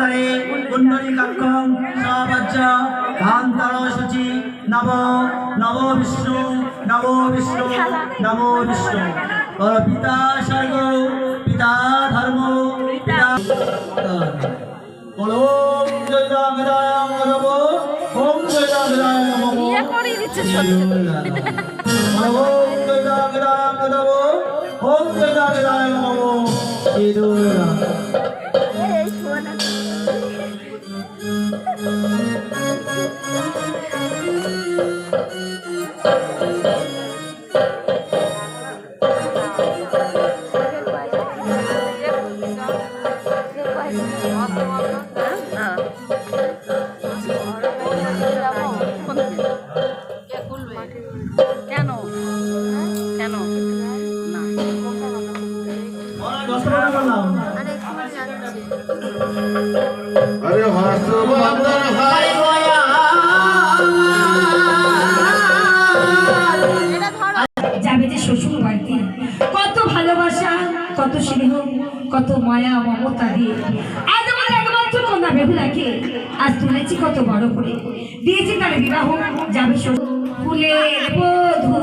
বৎসরে কুণ্ডলিকাক্ষং সবাজ্য কান্তারশুচি নব নব বিষ্ণু নমো বিষ্ণু নমো বিষ্ণু। ওর পিতা স্বর্গ, পিতা ধর্ম, পিতা ওম জয় রাম রাম নব ওম জয় রাম রাম নব ইয়া করে দিচ্ছে সত্যি ওম জয় রাম রাম নব ওম জয় রাম রাম নব ইদুরা। এই শোনা কেন কেন না अरे हर्षवर्धन भाई যাবে যে শ্বশুর বাড়িতে, কত ভালোবাসা, কত স্নেহ, কত মায়া মমতা দিয়ে আজ আমার একমাত্র কন্যা বেহুলাকে আজ তুলেছি কত বড় করে, দিয়েছি তার বিবাহ। যাবে শ্বশুর ফুলের বধূ,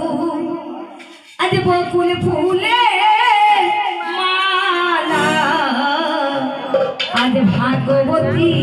আজ বকুল ফুলের মালা, আজ ভাগবতী